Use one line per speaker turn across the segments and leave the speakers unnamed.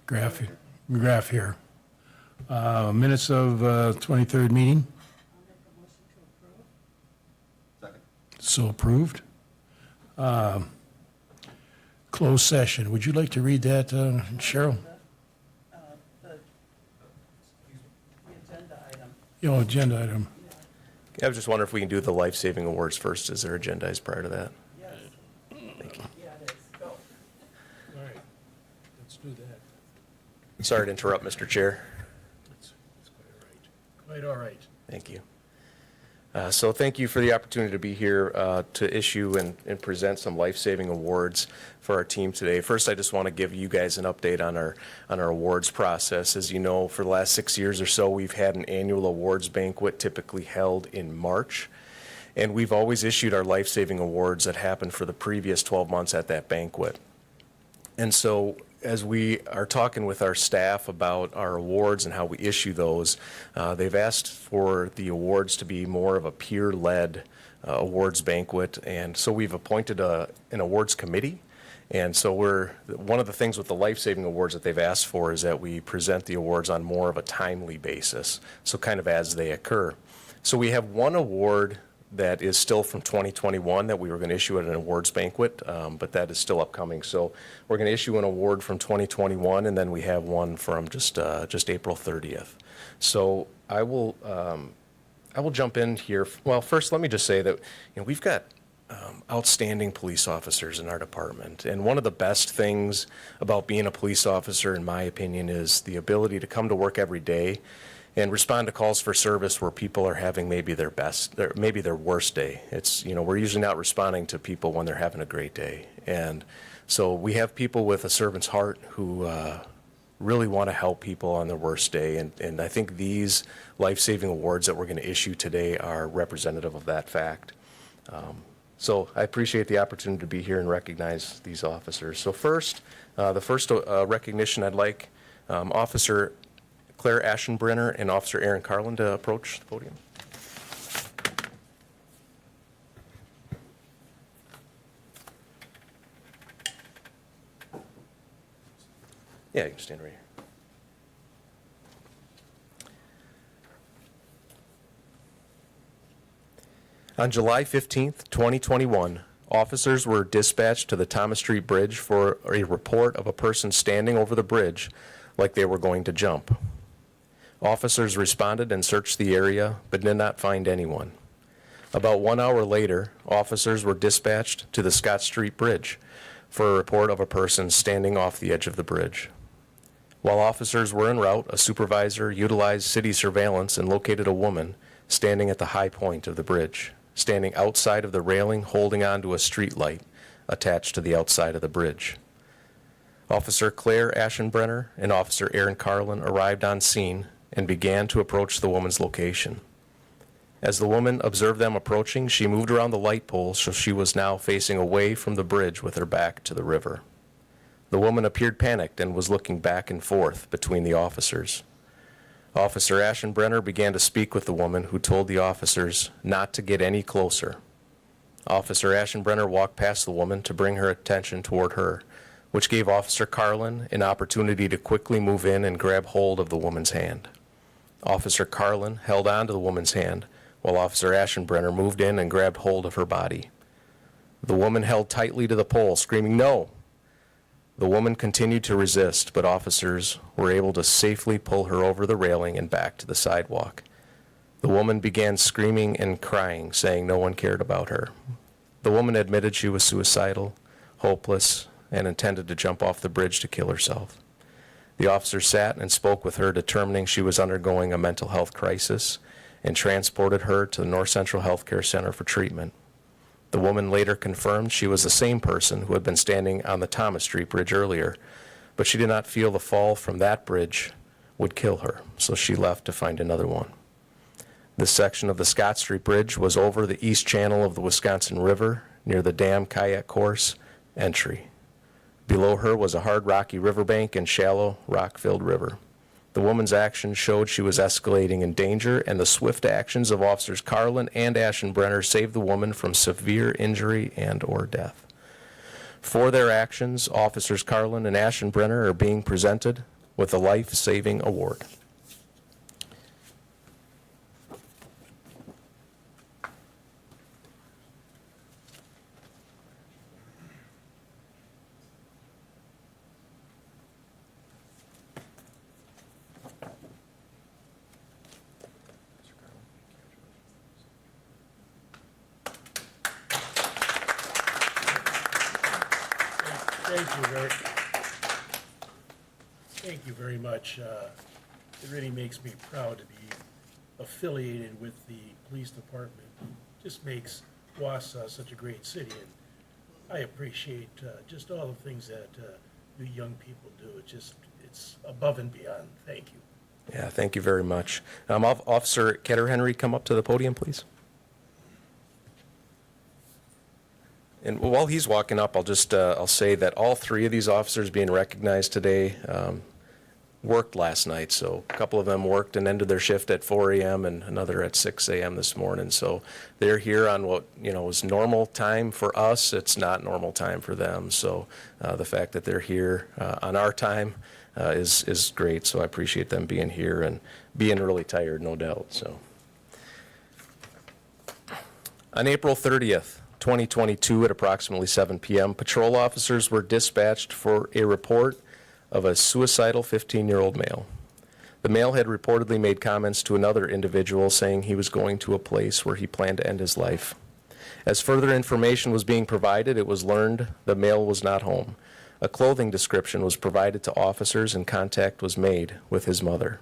graph here. Minutes of 23rd meeting.
Second.
So approved. Closed session. Would you like to read that, Cheryl?
The agenda item.
Agenda item.
I was just wondering if we can do the life-saving awards first. Is there agendized prior to that?
Yes.
Thank you.
Yeah, it is. Go.
All right, let's do that.
Sorry to interrupt, Mr. Chair.
It's quite all right.
Thank you. So thank you for the opportunity to be here to issue and present some life-saving awards for our team today. First, I just want to give you guys an update on our awards process. As you know, for the last 6 years or so, we've had an annual awards banquet typically held in March. And we've always issued our life-saving awards that happened for the previous 12 months at that banquet. And so as we are talking with our staff about our awards and how we issue those, they've asked for the awards to be more of a peer-led awards banquet. And so we've appointed an awards committee. And so one of the things with the life-saving awards that they've asked for is that we present the awards on more of a timely basis, so kind of as they occur. So we have one award that is still from 2021 that we were going to issue at an awards banquet, but that is still upcoming. So we're going to issue an award from 2021, and then we have one from just April 30th. So I will jump in here. Well, first, let me just say that we've got outstanding police officers in our department, and one of the best things about being a police officer, in my opinion, is the ability to come to work every day and respond to calls for service where people are having maybe their worst day. It's, we're usually not responding to people when they're having a great day. And so we have people with a servant's heart who really want to help people on their worst day. And I think these life-saving awards that we're going to issue today are representative of that fact. So I appreciate the opportunity to be here and recognize these officers. So first, the first recognition I'd like Officer Claire Aschenbrenner and Officer Aaron Carlin to approach the podium. Yeah, you can stand right here. On July 15th, 2021, officers were dispatched to the Thomas Street Bridge for a report of a person standing over the bridge like they were going to jump. Officers responded and searched the area, but did not find anyone. About 1 hour later, officers were dispatched to the Scott Street Bridge for a report of a person standing off the edge of the bridge. While officers were en route, a supervisor utilized city surveillance and located a woman standing at the high point of the bridge, standing outside of the railing holding onto a street light attached to the outside of the bridge. Officer Claire Aschenbrenner and Officer Aaron Carlin arrived on scene and began to approach the woman's location. As the woman observed them approaching, she moved around the light pole so she was now facing away from the bridge with her back to the river. The woman appeared panicked and was looking back and forth between the officers. Officer Aschenbrenner began to speak with the woman, who told the officers not to get any closer. Officer Aschenbrenner walked past the woman to bring her attention toward her, which gave Officer Carlin an opportunity to quickly move in and grab hold of the woman's hand. Officer Carlin held on to the woman's hand, while Officer Aschenbrenner moved in and grabbed hold of her body. The woman held tightly to the pole, screaming, "No!" The woman continued to resist, but officers were able to safely pull her over the railing and back to the sidewalk. The woman began screaming and crying, saying no one cared about her. The woman admitted she was suicidal, hopeless, and intended to jump off the bridge to kill herself. The officer sat and spoke with her, determining she was undergoing a mental health crisis, and transported her to the North Central Healthcare Center for treatment. The woman later confirmed she was the same person who had been standing on the Thomas Street Bridge earlier, but she did not feel the fall from that bridge would kill her, so she left to find another one. This section of the Scott Street Bridge was over the east channel of the Wisconsin River, near the dam kayak course entry. Below her was a hard, rocky riverbank and shallow, rock-filled river. The woman's actions showed she was escalating in danger, and the swift actions of Officers Carlin and Aschenbrenner saved the woman from severe injury and/or death. For their actions, Officers Carlin and Aschenbrenner are being presented with a life-saving award.
Thank you very much. It really makes me proud to be affiliated with the police department. Just makes Wausau such a great city, and I appreciate just all the things that you young people do. It's above and beyond. Thank you.
Yeah, thank you very much. Officer Ketter-Henry, come up to the podium, please. And while he's walking up, I'll say that all three of these officers being recognized today worked last night. So a couple of them worked and ended their shift at 4 a.m. and another at 6 a.m. this morning. So they're here on what, is normal time for us. It's not normal time for them. So the fact that they're here on our time is great. So I appreciate them being here and being really tired, no doubt. So on April 30th, 2022 at approximately 7 p.m., patrol officers were dispatched for a report of a suicidal 15-year-old male. The male had reportedly made comments to another individual saying he was going to a place where he planned to end his life. As further information was being provided, it was learned the male was not home. A clothing description was provided to officers and contact was made with his mother,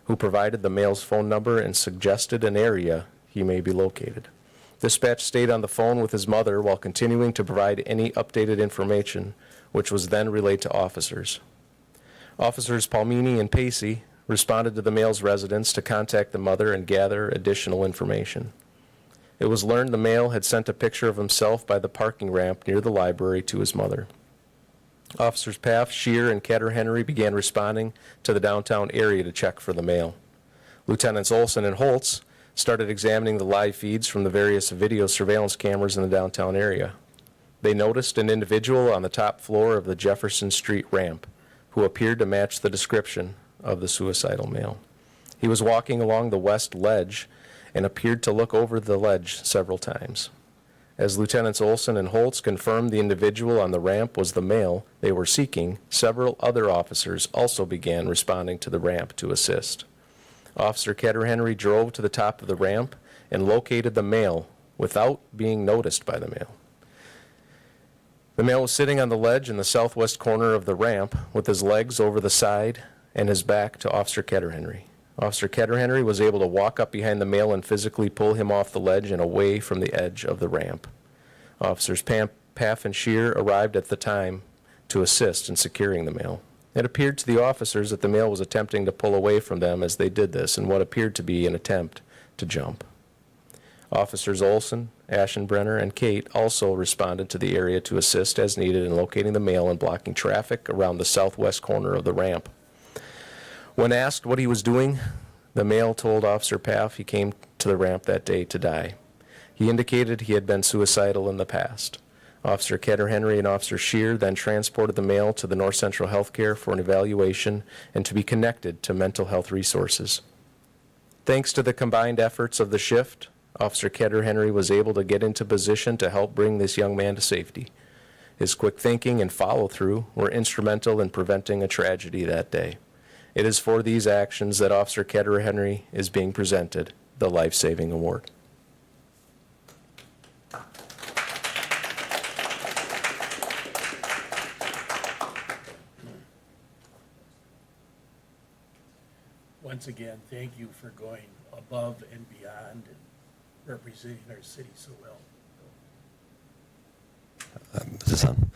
who provided the male's phone number and suggested an area he may be located. Dispatch stayed on the phone with his mother while continuing to provide any updated information, which was then relayed to officers. Officers Palmini and Pacey responded to the male's residence to contact the mother and gather additional information. It was learned the male had sent a picture of himself by the parking ramp near the library to his mother. Officers Paff, Shear, and Ketter-Henry began responding to the downtown area to check for the male. Lieutenants Olson and Holtz started examining the live feeds from the various video surveillance cameras in the downtown area. They noticed an individual on the top floor of the Jefferson Street ramp who appeared to match the description of the suicidal male. He was walking along the west ledge and appeared to look over the ledge several times. As Lieutenants Olson and Holtz confirmed the individual on the ramp was the male they were seeking, several other officers also began responding to the ramp to assist. Officer Ketter-Henry drove to the top of the ramp and located the male without being noticed by the male. The male was sitting on the ledge in the southwest corner of the ramp with his legs over the side and his back to Officer Ketter-Henry. Officer Ketter-Henry was able to walk up behind the male and physically pull him off the ledge and away from the edge of the ramp. Officers Paff and Shear arrived at the time to assist in securing the male. It appeared to the officers that the male was attempting to pull away from them as they did this in what appeared to be an attempt to jump. Officers Olson, Aschenbrenner, and Kate also responded to the area to assist as needed in locating the male and blocking traffic around the southwest corner of the ramp. When asked what he was doing, the male told Officer Paff he came to the ramp that day to die. He indicated he had been suicidal in the past. Officer Ketter-Henry and Officer Shear then transported the male to the North Central Healthcare for an evaluation and to be connected to mental health resources. Thanks to the combined efforts of the shift, Officer Ketter-Henry was able to get into position to help bring this young man to safety. His quick thinking and follow-through were instrumental in preventing a tragedy that day. It is for these actions that Officer Ketter-Henry is being presented the Life-Saving Award.
Once again, thank you for going above and beyond and representing our city so well.
Is this on?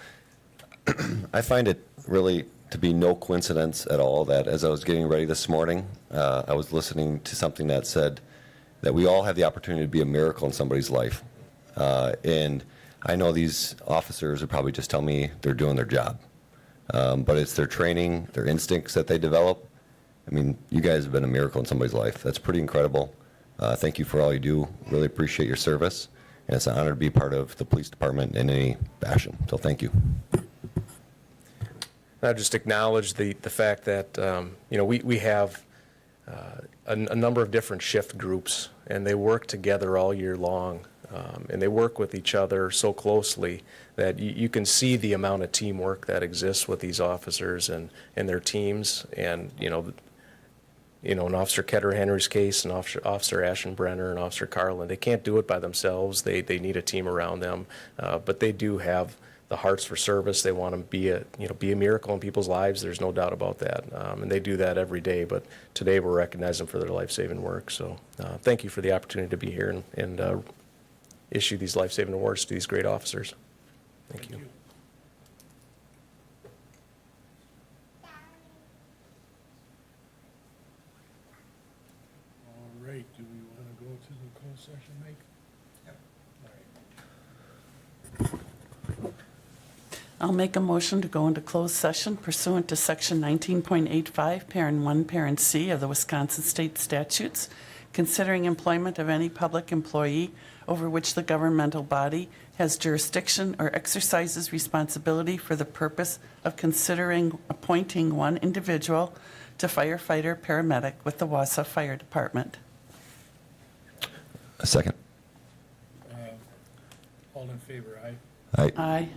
I find it really to be no coincidence at all that as I was getting ready this morning, I was listening to something that said that we all have the opportunity to be a miracle in somebody's life. And I know these officers would probably just tell me they're doing their job. But it's their training, their instincts that they develop. I mean, you guys have been a miracle in somebody's life. That's pretty incredible. Thank you for all you do. Really appreciate your service. And it's an honor to be part of the police department in any fashion. So thank you.
I just acknowledge the fact that, we have a number of different shift groups, and they work together all year long. And they work with each other so closely that you can see the amount of teamwork that exists with these officers and their teams. And, in Officer Ketter Henry's case, and Officer Ashenbrenner and Officer Carlin, they can't do it by themselves. They need a team around them, but they do have the hearts for service. They want to be a miracle in people's lives. There's no doubt about that, and they do that every day. But today we're recognizing them for their life-saving work. So thank you for the opportunity to be here and issue these life-saving awards to these great officers. Thank you.
All right, do we want to go to the closed session, Mike? All right.
I'll make a motion to go into closed session pursuant to Section 19.85, Parent 1, Parent C of the Wisconsin State Statutes, considering employment of any public employee over which the governmental body has jurisdiction or exercises responsibility for the purpose of considering appointing one individual to firefighter paramedic with the Wausau Fire Department.
A second.
All in favor, aye?
Aye.
Aye.